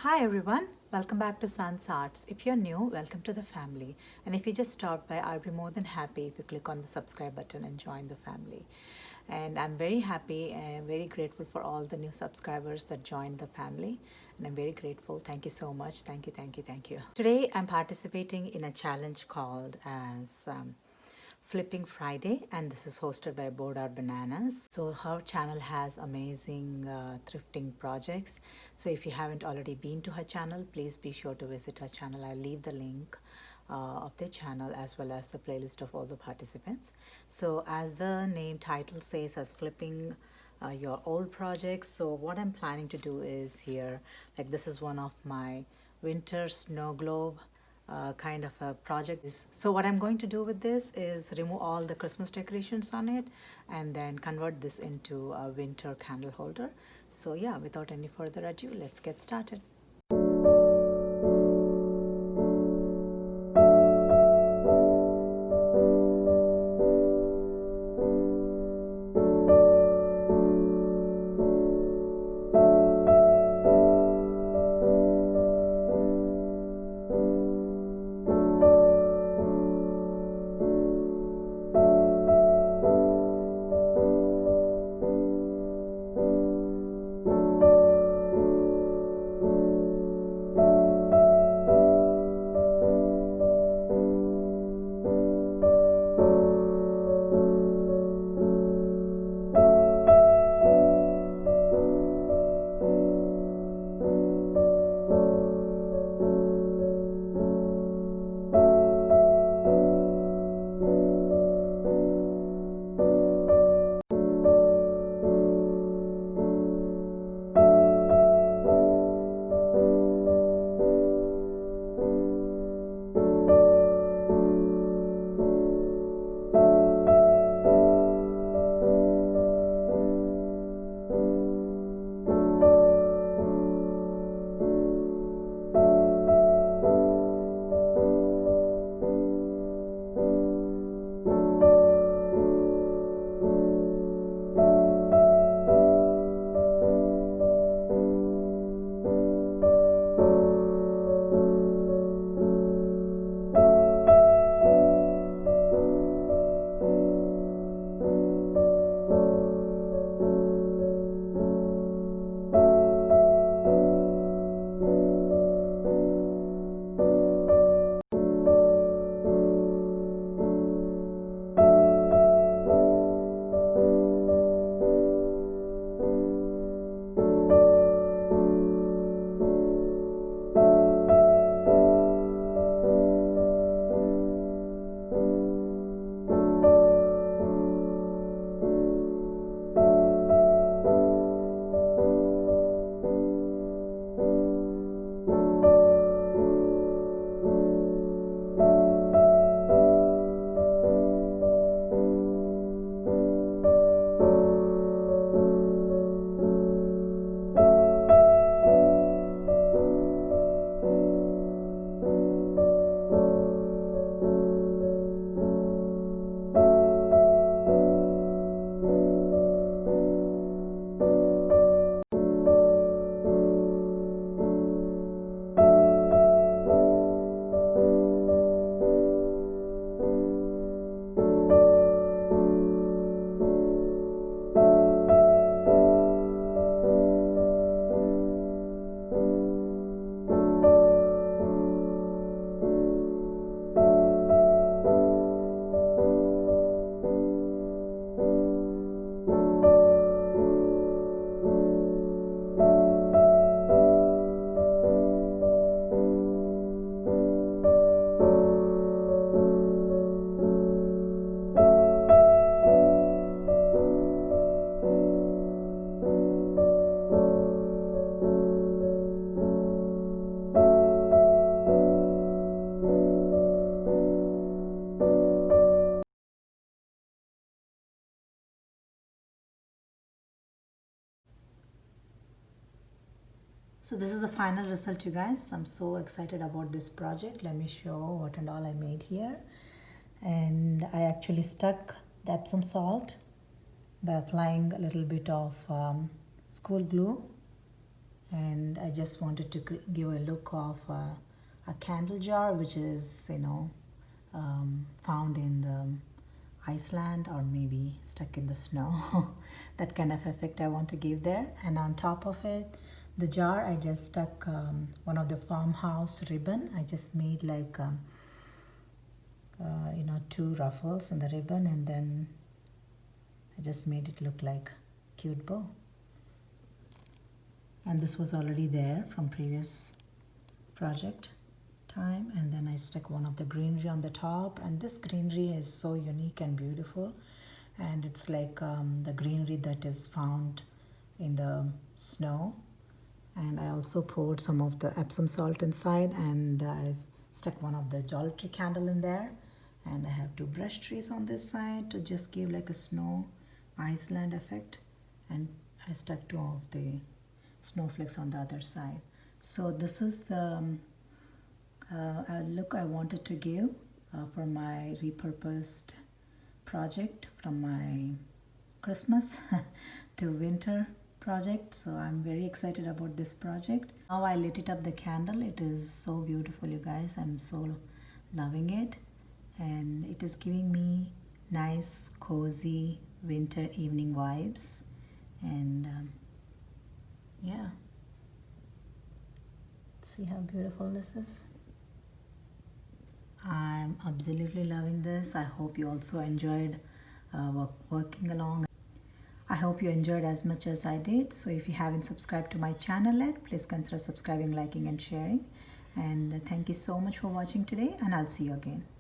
Hi everyone, welcome back to Sans Arts. If you're new, welcome to the family. And if you just stopped by, I'll be more than happy if you click on the subscribe button and join the family. And I'm very happy and very grateful for all the new subscribers that joined the family. And I'm very grateful. Thank you so much. Thank you, thank you, thank you. Today I'm participating in a challenge called as Flipping Friday, and this is hosted by Board Out Bananas. So her channel has amazing thrifting projects. So if you haven't already been to her channel, please be sure to visit her channel. I'll leave the link of the channel as well as the playlist of all the participants. So as the name title says, as flipping your old projects. So what I'm planning to do is here, like this is one of my winter snow globe kind of a project. So what I'm going to do with this is remove all the Christmas decorations on it and then convert this into a winter candle holder. So yeah, without any further ado, let's get started. So this is the final result, you guys. I'm so excited about this project. Let me show what and all I made here. And I actually stuck the Epsom salt by applying a little bit of school glue And I just wanted to give a look of a candle jar, which is, found in the Iceland or maybe stuck in the snow. That kind of effect I want to give there. And on top of it, the jar, I just stuck one of the farmhouse ribbon. I just made like two ruffles in the ribbon, and then I just made it look like cute bow. And this was already there from previous project time, and then I stuck one of the greenery on the top, and this greenery is so unique and beautiful, and it's like the greenery that is found in the snow. And I also poured some of the Epsom salt inside, and I stuck one of the Jolly candle in there, and I have two brush trees on this side to just give like a snow Iceland effect, and I stuck two of the snowflakes on the other side. So this is the look I wanted to give for my repurposed project from my Christmas to winter project. So I'm very excited about this project. Now I lit it up the candle. It is so beautiful, you guys. I'm so loving it, and it is giving me nice cozy winter evening vibes. And yeah, see how beautiful this is. I'm absolutely loving this. I hope you also enjoyed working along. I hope you enjoyed as much as I did. So if you haven't subscribed to my channel yet, please consider subscribing, liking and sharing. And thank you so much for watching today, and I'll see you again.